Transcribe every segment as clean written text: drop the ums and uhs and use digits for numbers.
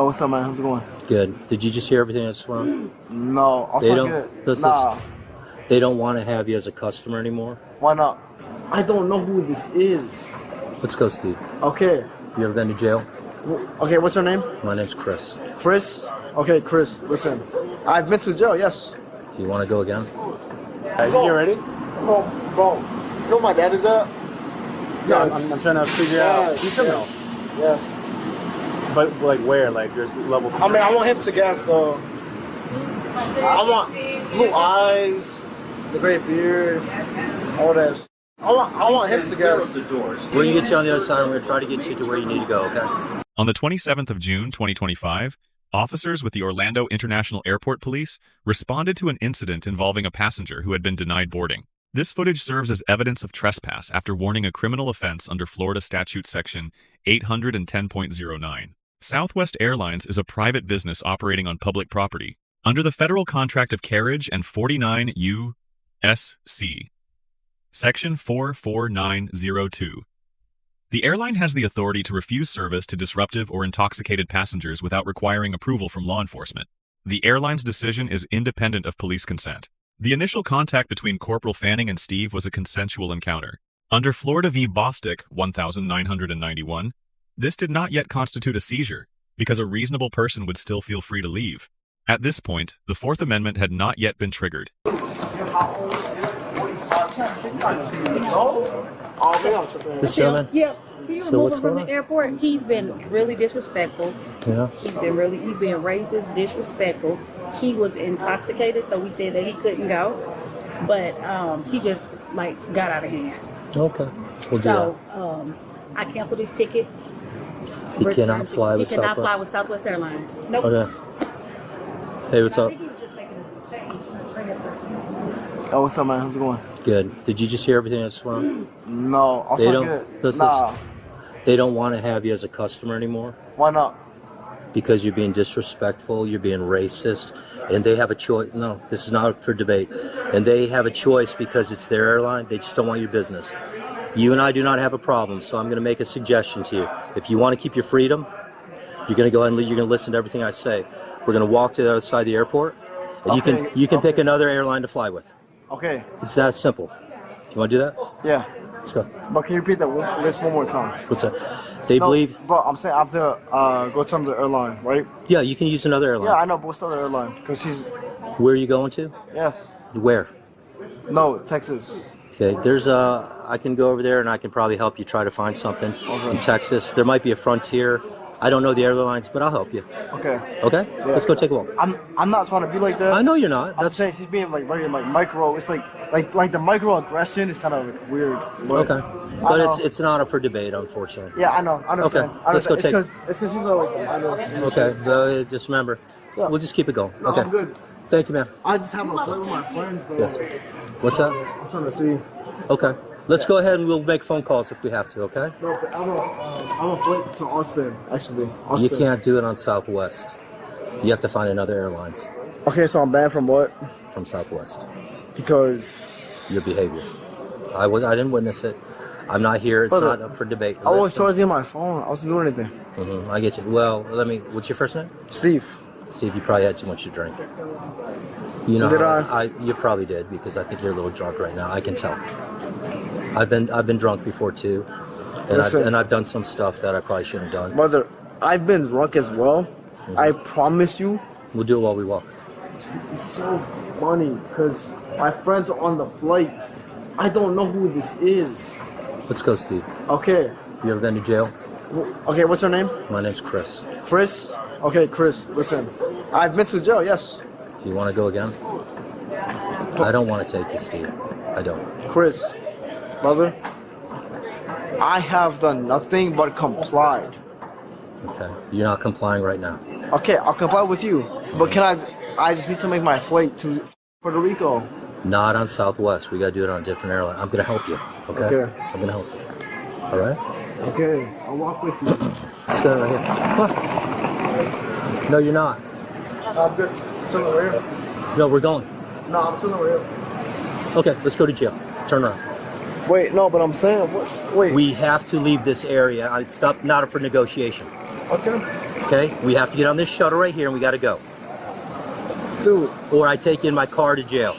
Oh, what's up, man? How's it going? Good. Did you just hear everything that's wrong? No, I'll forget. Nah. They don't want to have you as a customer anymore? Why not? I don't know who this is. Let's go, Steve. Okay. You ever been to jail? Okay, what's your name? My name's Chris. Chris? Okay, Chris, listen. I've been to jail, yes. Do you want to go again? Guys, you ready? Bro, you know my dad is at? Yeah, I'm trying to figure out. He's criminal. Yes. But like where? Like there's level. I mean, I want him to gas though. I want blue eyes, the great beard, all that. I want him to gas the doors. We're going to get you on the other side. I'm going to try to get you to where you need to go, okay? On the 27th of June, 2025, officers with the Orlando International Airport Police responded to an incident involving a passenger who had been denied boarding. This footage serves as evidence of trespass after warning a criminal offense under Florida Statute Section 810.09. Southwest Airlines is a private business operating on public property under the Federal Contract of Carriage and 49 U.S.C. Section 44902. The airline has the authority to refuse service to disruptive or intoxicated passengers without requiring approval from law enforcement. The airline's decision is independent of police consent. The initial contact between Corporal Fanning and Steve was a consensual encounter. Under Florida v. Bostick, 1991, this did not yet constitute a seizure, because a reasonable person would still feel free to leave. At this point, the Fourth Amendment had not yet been triggered. This gentleman? Yeah. He So what's removed him from going the airport. He's been really disrespectful. Yeah. He's been racist, disrespectful. He was intoxicated, so we said that he couldn't go. But he just like got out of hand. Okay. We'll do So I canceled his ticket. He cannot fly with He cannot Southwest? fly with Southwest Airlines. Nope. Okay. Hey, what's I up? think he was just making a change, a transfer. Oh, what's up, man? How's it going? Good. Did you just hear everything that's wrong? No, I'll forget. Nah. They don't want to have you as a customer anymore? Why not? Because you're being disrespectful, you're being racist, and they have a choice. No, this is not for debate. And they have a choice because it's their airline. They just don't want your business. You and I do not have a problem, so I'm going to make a suggestion to you. If you want to keep your freedom, you're going to go ahead and you're going to listen to everything I say. We're going to walk to the other side of the airport, and you can pick another airline to fly with. Okay. It's that simple. You want to do that? Yeah. Let's go. But can you repeat that list one more time? What's that? They believe... Bro, I'm saying I have to go to another airline, right? Yeah, you can use another airline. Yeah, I know, but what's the other airline? Because she's... Where are you going to? Yes. Where? No, Texas. Okay, there's I can go over there and I can probably help you try to find something in Texas. There might be a Frontier. I don't know the airlines, but I'll help you. Okay. Okay? Yeah. Let's go take a walk. I'm not trying to be like that. I know you're not. I'm saying she's being like very like micro. It's like the microaggression is kind of like weird. But Okay. But it's not up for debate, unfortunately. Yeah, I know. I understand. Okay. Let's go take. It's because she's like I know. Okay. So just remember, we'll just keep it going. No, Okay. I'm good. Thank you, man. I just have a flight with my friends. Bro. Yes. What's that? I'm trying to see. Okay. Let's go ahead and we'll make phone calls if we have to. Okay. No, but I'm a flight to Austin actually. Austin. You can't do it on Southwest. You have to find another airlines Okay, so I'm banned from what? from Southwest. Because Your behavior. I didn't witness it. I'm not here. It's Brother, not up for debate. I was Listen. charging my phone. I wasn't doing anything. I get you. Well, what's your first name? Steve. Steve, you probably had too much to drink. You know, Did you probably did because I think you're a little drunk right now. I can tell. I've been drunk before too, and I've done some stuff that I probably shouldn't have done. Brother, I've been drunk as well. I promise you. We'll do it while we walk. It's so funny because my friends are on the flight. I don't know who this is. Let's go, Steve. Okay. You ever been to jail? Okay, what's your name? My name's Chris. Chris? Okay, Chris, listen. I've been to jail, yes. Do you want to go again? I don't want to take you, Steve. I don't. Chris, brother, I have done nothing but complied. Okay. You're not complying right now. Okay, I'll comply with you. But I just need to make my flight to Puerto Rico. Not on Southwest. We got to do it on a different airline. I'm going to help you. Okay? I'm going to help you. All right? Okay, I'll walk with you. Let's go right here. Come on. No, you're not. I'm good. Still over here? No, we're going. No, I'm still over here. Okay, let's go to jail. Turn around. Wait, no, but I'm saying, wait. We have to leave this area. It's not up for negotiation. Okay. Okay, we have to get on this shuttle right here and we got to go. Dude. Or I take you in my car to jail.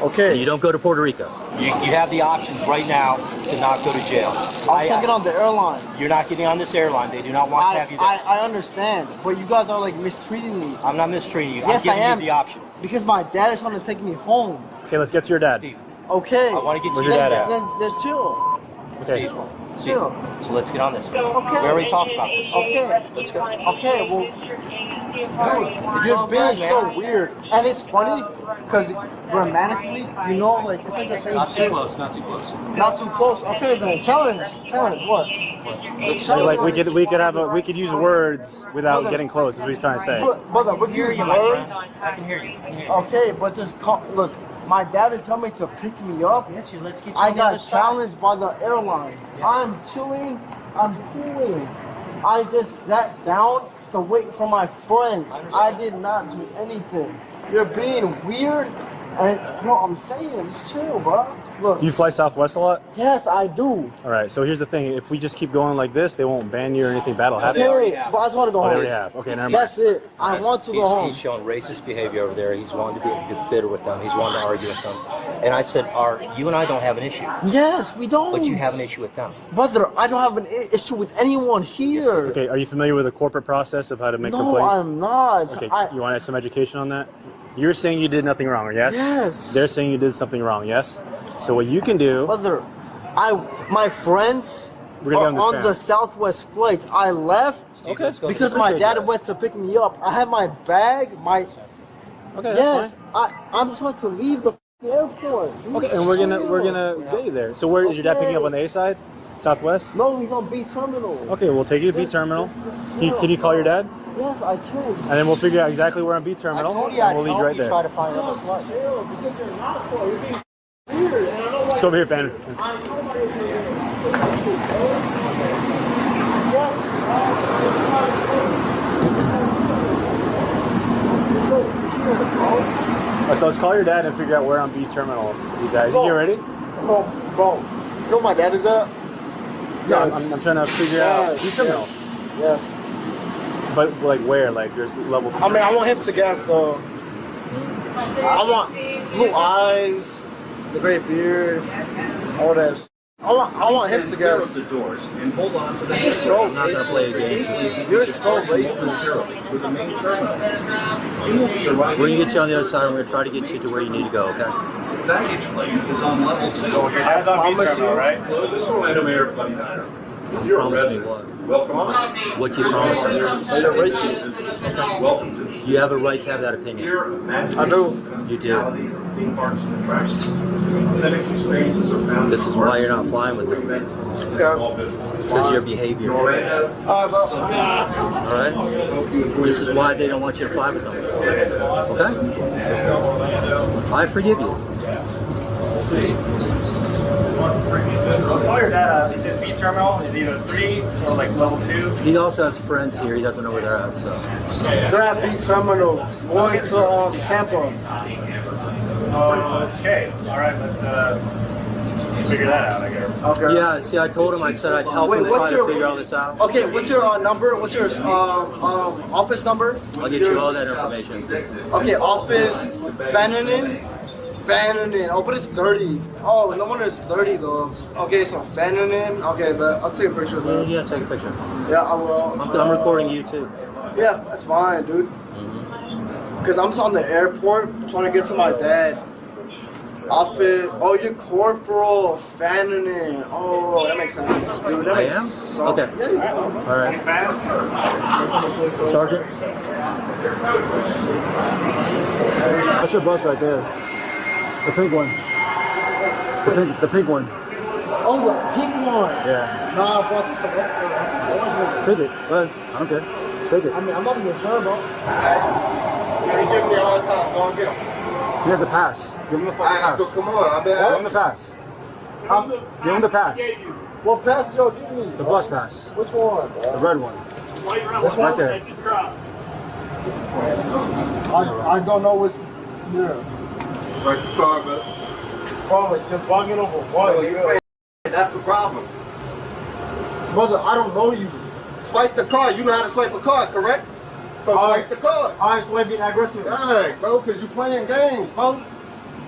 Okay. And you don't go to Puerto Rico. You have the options right now to not go to jail. I'm taking on the airline. You're not getting on this airline. They do not want to have you there. I understand, but you guys are like mistreating me. I'm not mistreating you. Yes, I'm giving I am. you the option. Because my dad is trying to take me home. Okay, let's get to your dad. Steve, Okay. I want to get Where's you your dad at? Then chill. Okay. Chill. Steve, Chill. so let's get on this. Okay. We already talked about this. Okay. Let's go. Okay, well, dude, you're being so weird. And it's funny, because grammatically, you know, like, it's like the same Not too shit. close. Not too close. Not too close. Okay, then challenge, what? So, like we could use words without getting close. Is what he's trying to say. Brother, we can use words. I can hear you. Okay, but just look. My dad is coming to pick me up. Let's get you I on the other got side. challenged by the airline. I'm chilling. I'm cooling. I just sat down to wait for my friends. I did not do anything. You're being weird. And no, I'm saying, just chill, bro. Look. Do you fly Southwest a lot? Yes, I do. All right. So here's the thing: if we just keep going like this, they won't ban you or anything bad will happen. Okay, but I just want to go Oh, they home. already have. Okay, never mind. That's it. I want to go home. He's showing racist behavior over there. He's wanting to be bitter with them. He's wanting to argue with them. And I said, you and I don't have an issue. Yes, we don't. But you have an issue with them. Brother, I don't have an issue with anyone here. Okay. Are you familiar with the corporate process of how to make No, complaints? I'm not. Okay. You want some education on that? You're saying you did nothing wrong, yes? Yes. They're saying you did something wrong, yes? So what you can do... Brother, my friends We're gonna are get on this on fan. the Southwest flight. I left Okay. because my Appreciate dad that. went to pick me up. I had my bag, Okay, that's yes. fine. I'm just trying to leave the airport. Dude. Okay, and we're gonna get you there. So where is your dad picking up on the A side? Southwest? No, he's on B terminal. Okay, we'll take you to B terminal. Can you call your dad? Yes, I can. And then we'll figure out exactly where on B I terminal. told you and I'd we'll lead help you right you there. try to find another Just flight. chill, because you're not for you're being weird, and I know why. Let's go over here, Fanning. I know why you're being yes. So weird, bro. All right, so let's call your dad and figure out where on B terminal he's at. Is he Bro. here ready? Bro, you know where my dad is at? Yeah, Yes. I'm trying to figure out B terminal. Yes. But like where? Like there's level. I mean, I want him to gas though. I want blue eyes, the great beard, all that. I want him to gas. the doors and hold on to the You're so I'm not going to play the games with you. You're so racist. with the main terminal. You will be arriving. We're going to get you on the other side. We're going to try to get you to where you need to go, okay? The baggage claim is on level 2. So your dad's on B promise terminal, you- right? Hello, this is Orlando Mayor Buddy Diner. You promised me what? Welcome. What you promised me? But you're racist. Welcome to the You have a right to have that opinion. year of imagination I do. and You do. hospitality of theme parks and attractions. Authentic experiences are found. This is why you're not flying with them. Okay. Because of your behavior. All Orlando, All right, bro. right? This is why they don't want you to fly with them. Okay? I forgive you. Let's call your dad. He's in B terminal. He's either 3 or like level 2. He also has friends here. He doesn't know where they're at, so. They're at B terminal, going to Tampa. Okay. All right. Let's figure that out. I guess. Okay. Yeah, see, I told him, I said I'd help Wait, him try what's to your- figure all this out. Okay, what's your number? What's your office number? I'll get you all that information. Okay, office Fanning. Oh, but it's 30. Oh, no wonder it's 30 though. Okay, so Fanning. Okay, but I'll take a picture of that. Yeah, take a picture. Yeah, I will. I'm recording you too. Yeah, that's fine, dude. Because I'm just on the airport trying to get to my dad. Office. Oh, you're Corporal Fanning. Oh, that makes sense, dude. That I makes am? so. Okay. Yeah, you are. All right. Sergeant? That's your bus right there. The pink one. The pink one. Oh, the pink one. Yeah. Nah, bro, this is the orange one. Take it. Go ahead. I don't care. Take it. I mean, I'm not even sure, bro. He give me all the time. Go and get him. He has a pass. Give him the fucking pass. So come on. I've been Give him the pass. Give him the pass. What pass did y'all give me? The bus pass. Which one? The red one. This Right there. I don't know which. Yeah. Right the car, but Bro, you're bugging over what? that's the problem. Brother, I don't know you. Swipe the card. You know how to swipe a card, correct? So swipe the card. Alright, so I being aggressive. Alright, bro, because you playing games, bro.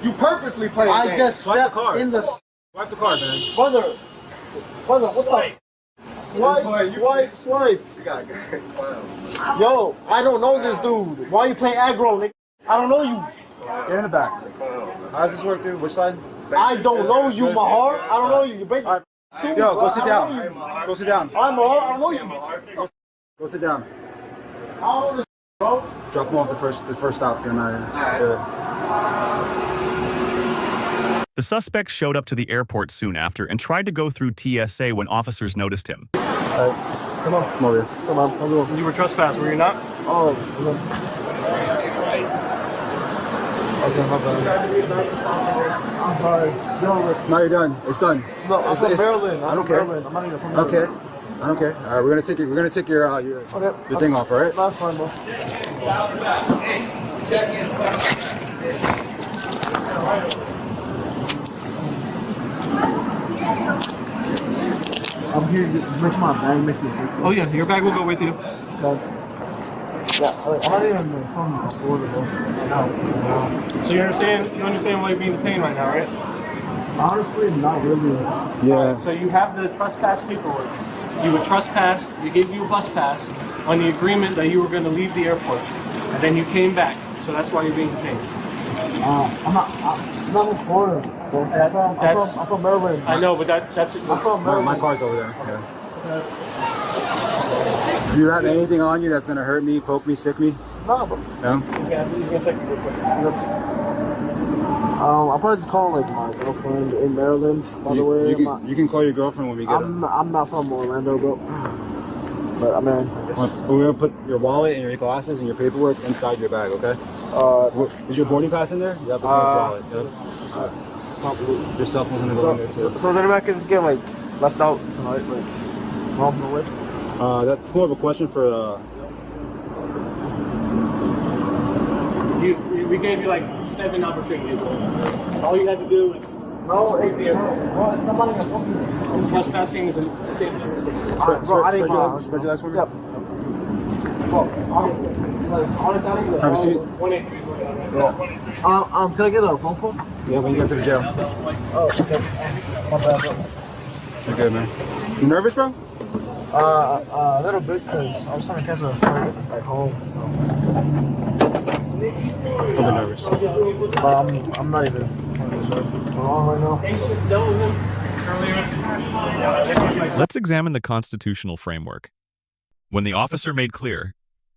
You purposely playing games. I just Swipe the stepped card. in the Swipe the card, man. brother, what the swipe. You got game. Wow. Yo, I don't know this dude. Why you playing aggro, nigga? I don't know you. Get in the back. How does this work, dude? Which side? I don't know you, Mahar. I don't know you. You're basically Yo, go sit down. Go sit down. I'm Mahar. I don't know you. Go sit down. I don't know this, bro. Drop him off the first stop. Get him out of here. Yeah. The suspect showed up to the airport soon after and tried to go through TSA when officers noticed him. Come on. Come over here. Come on, I'll go. You were trespassed, were you not? Oh, okay, my bad. I'm sorry. Get over it. No, you're done. It's done. No, I'm from It's- Maryland. I don't care. I'm not even from Maryland. Okay. I don't care. All right, we're gonna take your thing off, all right? That's fine, bro. I'm here to make my bag makes it. Oh yeah, your bag will go with you. Yeah, I'm not even from Florida, bro. No. So you understand why you're being detained right now, right? Honestly, not really. Yeah. So you have the trespass paperwork. You would trespass, they gave you a bus pass on the agreement that you were going to leave the airport. And then you came back. So that's why you're being detained. I'm not from Florida. Bro. I'm from Maryland. I know, but that's it. I'm from Maryland. My car's over there. Yeah. Do you have anything on you that's gonna hurt me, poke me, stick me? Nah, bro. No? You can check it real quick. I'll probably just call like my girlfriend in Maryland. By the way, You can call your girlfriend when we get I'm not from Orlando, bro. But I mean, we're gonna put your wallet and your glasses and your paperwork inside your bag, okay? Is your boarding pass in there? You have the wallet. Yeah? probably. Your cell phone's gonna go in there too. So is anybody just get like left out tonight, like robbed away? That's more of a question for We gave you like 7 opportunities. All you had to do was Somebody can trespassing is a safety mistake. Bro, I didn't spread your legs for me. Yep. Well, honestly, I didn't Have a seat. 183 is what I got. can I get a phone call? Yeah, when you get to the jail. Oh, okay. My bad, bro. You're good, man. You nervous, bro? A little bit, because I was trying to catch a flight back home. A little bit nervous. I'm not even right now. Let's examine the constitutional framework. When the officer made clear,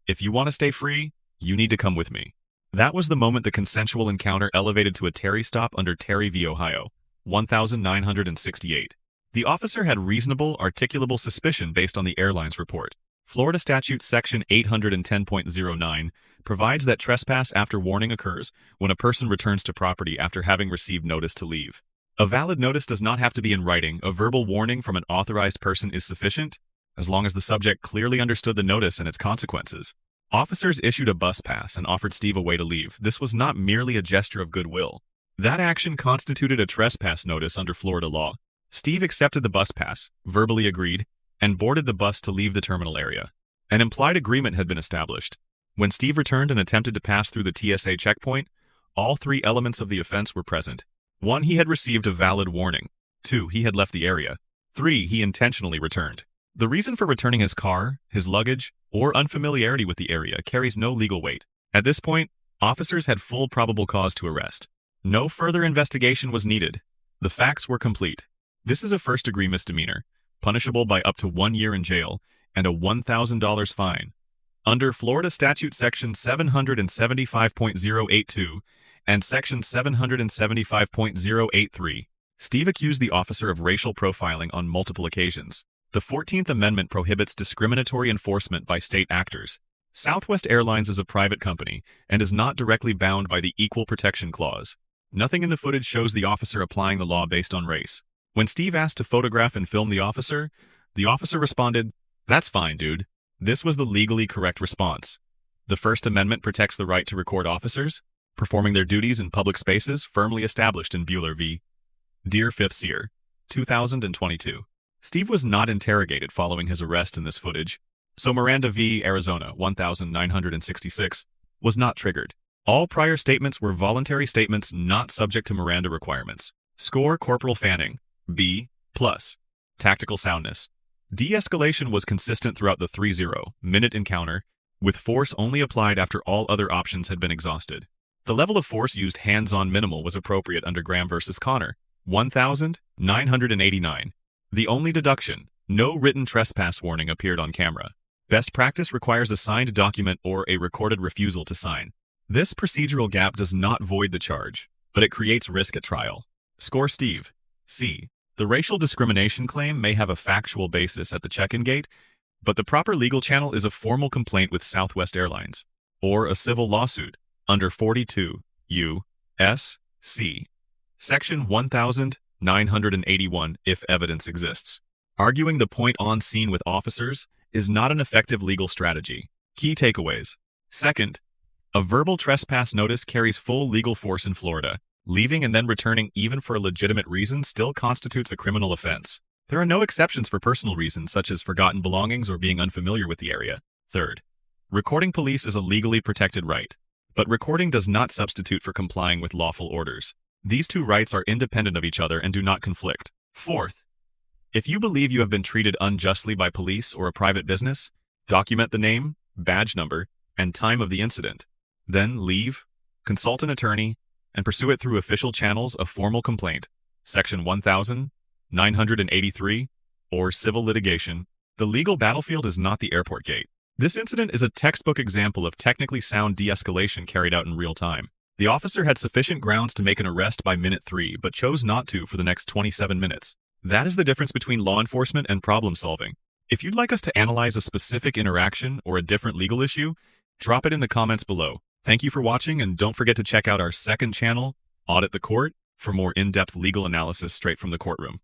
if you want to stay free, you need to come with me. That was the moment the consensual encounter elevated to a Terry stop under Terry v. Ohio, 1968. The officer had reasonable, articulable suspicion based on the airline's report. Florida Statute Section 810.09 provides that trespass after warning occurs when a person returns to property after having received notice to leave. A valid notice does not have to be in writing. A verbal warning from an authorized person is sufficient, as long as the subject clearly understood the notice and its consequences. Officers issued a bus pass and offered Steve a way to leave. This was not merely a gesture of goodwill. That action constituted a trespass notice under Florida law. Steve accepted the bus pass, verbally agreed, and boarded the bus to leave the terminal area. An implied agreement had been established. When Steve returned and attempted to pass through the TSA checkpoint, all 3 elements of the offense were present. 1, he had received a valid warning. 2, he had left the area. 3, he intentionally returned. The reason for returning his car, his luggage, or unfamiliarity with the area carries no legal weight. At this point, officers had full probable cause to arrest. No further investigation was needed. The facts were complete. This is a first-degree misdemeanor, punishable by up to 1 year in jail and a $1,000 fine. Under Florida Statute Section 775.082 and Section 775.083, Steve accused the officer of racial profiling on multiple occasions. The 14th Amendment prohibits discriminatory enforcement by state actors. Southwest Airlines is a private company and is not directly bound by the Equal Protection Clause. Nothing in the footage shows the officer applying the law based on race. When Steve asked to photograph and film the officer responded, "That's fine, dude." This was the legally correct response. The First Amendment protects the right to record officers performing their duties in public spaces, firmly established in Bueller v. Dear 5th Seer, 2022. Steve was not interrogated following his arrest in this footage. So Miranda v. Arizona 1966 was not triggered. All prior statements were voluntary statements not subject to Miranda requirements. Score Corporal Fanning, B+. Tactical soundness. De-escalation was consistent throughout the 30-minute encounter, with force only applied after all other options had been exhausted. The level of force used hands-on minimal was appropriate under Graham versus Connor, 1989. The only deduction, no written trespass warning appeared on camera. Best practice requires a signed document or a recorded refusal to sign. This procedural gap does not void the charge, but it creates risk at trial. Score Steve, C. The racial discrimination claim may have a factual basis at the check-in gate, but the proper legal channel is a formal complaint with Southwest Airlines, or a civil lawsuit, under 42 U.S.C. Section 1981 if evidence exists. Arguing the point on scene with officers is not an effective legal strategy. Key takeaways. Second, a verbal trespass notice carries full legal force in Florida. Leaving and then returning even for a legitimate reason still constitutes a criminal offense. There are no exceptions for personal reasons such as forgotten belongings or being unfamiliar with the area. Third, recording police is a legally protected right, but recording does not substitute for complying with lawful orders. These two rights are independent of each other and do not conflict. Fourth, if you believe you have been treated unjustly by police or a private business, document the name, badge number, and time of the incident. Then leave, consult an attorney, and pursue it through official channels of formal complaint, Section 1983, or civil litigation. The legal battlefield is not the airport gate. This incident is a textbook example of technically sound de-escalation carried out in real time. The officer had sufficient grounds to make an arrest by minute 3, but chose not to for the next 27 minutes. That is the difference between law enforcement and problem solving. If you'd like us to analyze a specific interaction or a different legal issue, drop it in the comments below. Thank you for watching, and don't forget to check out our second channel, Audit the Court, for more in-depth legal analysis straight from the courtroom.